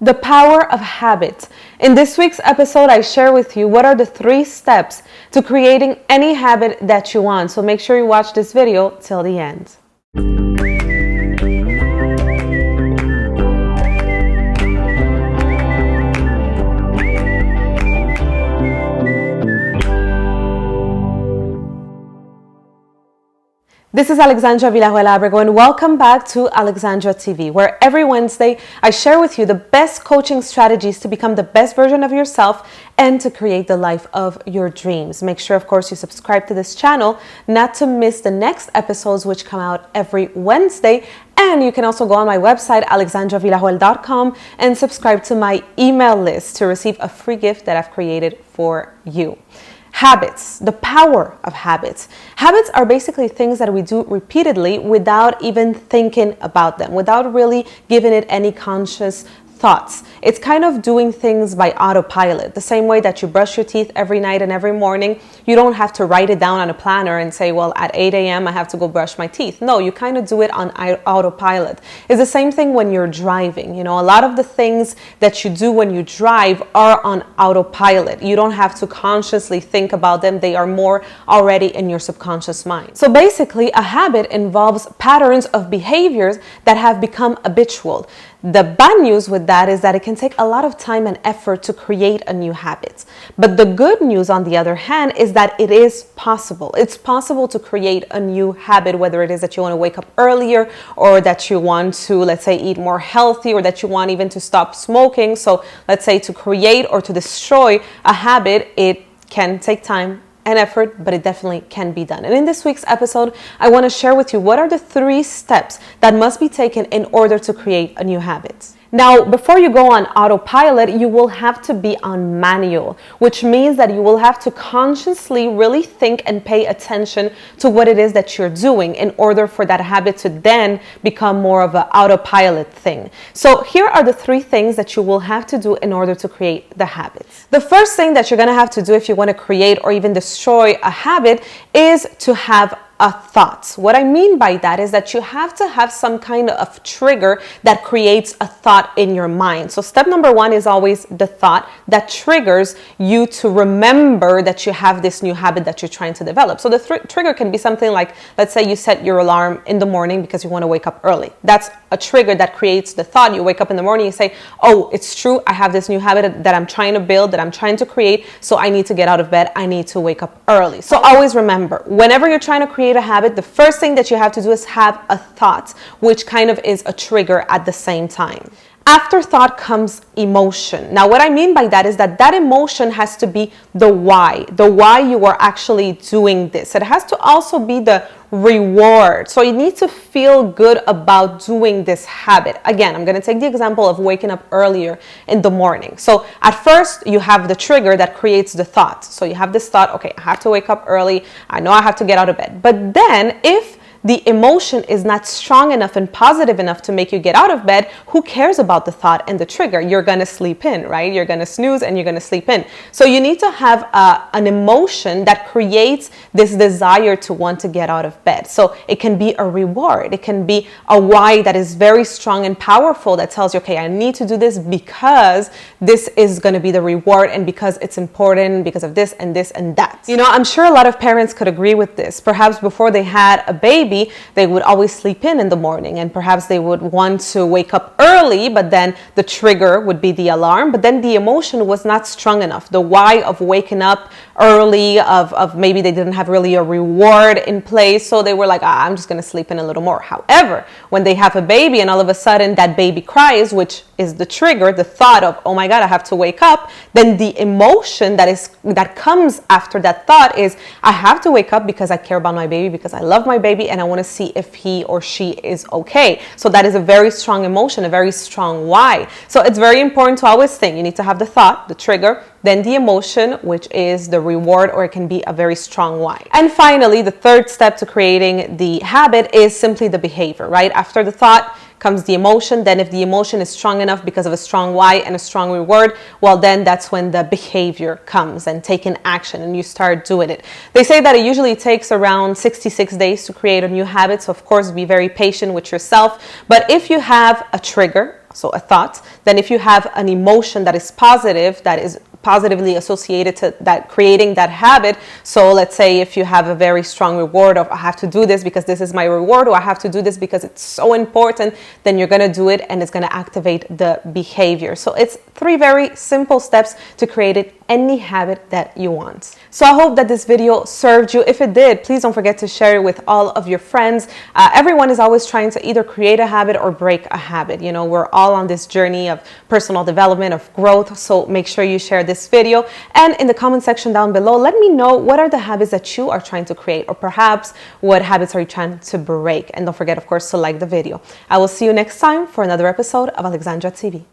The power of habit. In this week's episode, I share with you what are the 3 steps to creating any habit that you want. So make sure you watch this video till the end. This is Alexandra Villarroel Abrego and welcome back to AlexandraTV, where every Wednesday I share with you the best coaching strategies to become the best version of yourself and to create the life of your dreams. Make sure, of course, you subscribe to this channel not to miss the next episodes which come out every Wednesday. And you can also go on my website, AlexandraVillarroel.com, and subscribe to my email list to receive a free gift that I've created for you. Habits, the power of habits. Habits are basically things that we do repeatedly without even thinking about them, without really giving it any conscious thoughts. It's kind of doing things by autopilot. The same way that you brush your teeth every night and every morning, you don't have to write it down on a planner and say, well, at 8 a.m. I have to go brush my teeth. No, you kind of do it on autopilot. It's the same thing when you're driving. You know, a lot of the things that you do when you drive are on autopilot. You don't have to consciously think about them. They are more already in your subconscious mind. So basically, a habit involves patterns of behaviors that have become habitual. The bad news with that is that it can take a lot of time and effort to create a new habit. But the good news, on the other hand, is that it is possible. It's possible to create a new habit, whether it is that you want to wake up earlier or that you want to, let's say, eat more healthy or that you want even to stop smoking. So let's say to create or to destroy a habit, it can take time and effort, but it definitely can be done. And in this week's episode, I want to share with you what are the 3 steps that must be taken in order to create a new habit. Now, before you go on autopilot, you will have to be on manual, which means that you will have to consciously really think and pay attention to what it is that you're doing in order for that habit to then become more of an autopilot thing. So here are the 3 things that you will have to do in order to create the habits. The first thing that you're going to have to do if you want to create or even destroy a habit is to have a thought. What I mean by that is that you have to have some kind of trigger that creates a thought in your mind. So step number 1 is always the thought that triggers you to remember that you have this new habit that you're trying to develop. So the trigger can be something like, let's say you set your alarm in the morning because you want to wake up early. That's a trigger that creates the thought. You wake up in the morning, you say, oh, it's true. I have this new habit that I'm trying to build, that I'm trying to create. So I need to get out of bed. I need to wake up early. So always remember, whenever you're trying to create a habit, the first thing that you have to do is have a thought, which kind of is a trigger at the same time. After thought comes emotion. Now, what I mean by that is that that emotion has to be the why you are actually doing this. It has to also be the reward. So you need to feel good about doing this habit. Again, I'm going to take the example of waking up earlier in the morning. So at first you have the trigger that creates the thought. So you have this thought, okay, I have to wake up early. I know I have to get out of bed. But then if the emotion is not strong enough and positive enough to make you get out of bed, who cares about the thought and the trigger? You're going to sleep in, right? You're going to snooze and you're going to sleep in. So you need to have an emotion that creates this desire to want to get out of bed. So it can be a reward. It can be a why that is very strong and powerful that tells you, okay, I need to do this because this is going to be the reward and because it's important because of this and this and that. You know, I'm sure a lot of parents could agree with this. Perhaps before they had a baby, they would always sleep in the morning, and perhaps they would want to wake up early, but then the trigger would be the alarm, but then the emotion was not strong enough. The why of waking up early, of maybe they didn't have really a reward in place, so they were like, I'm just going to sleep in a little more. However, when they have a baby and all of a sudden that baby cries, which is the trigger, the thought of, oh my God, I have to wake up, then the emotion that comes after that thought is, I have to wake up because I care about my baby, because I love my baby, and I want to see if he or she is okay. So that is a very strong emotion, a very strong why. So it's very important to always think. You need to have the thought, the trigger, then the emotion, which is the reward, or it can be a very strong why. And finally, the third step to creating the habit is simply the behavior, right? After the thought comes the emotion. Then if the emotion is strong enough because of a strong why and a strong reward, well, then that's when the behavior comes and taking action and you start doing it. They say that it usually takes around 66 days to create a new habit. So of course, be very patient with yourself. But if you have a trigger, so a thought. Then if you have an emotion that is positive, that is positively associated to that, creating that habit. So let's say if you have a very strong reward of I have to do this because this is my reward, or I have to do this because it's so important, then you're going to do it and it's going to activate the behavior. So it's 3 very simple steps to create any habit that you want. So I hope that this video served you. If it did, please don't forget to share it with all of your friends. Everyone is always trying to either create a habit or break a habit. You know, we're all on this journey of personal development, of growth. So make sure you share this video, and in the comment section down below, let me know what are the habits that you are trying to create, or perhaps what habits are you trying to break. And don't forget, of course, to like the video. I will see you next time for another episode of Alexandra TV.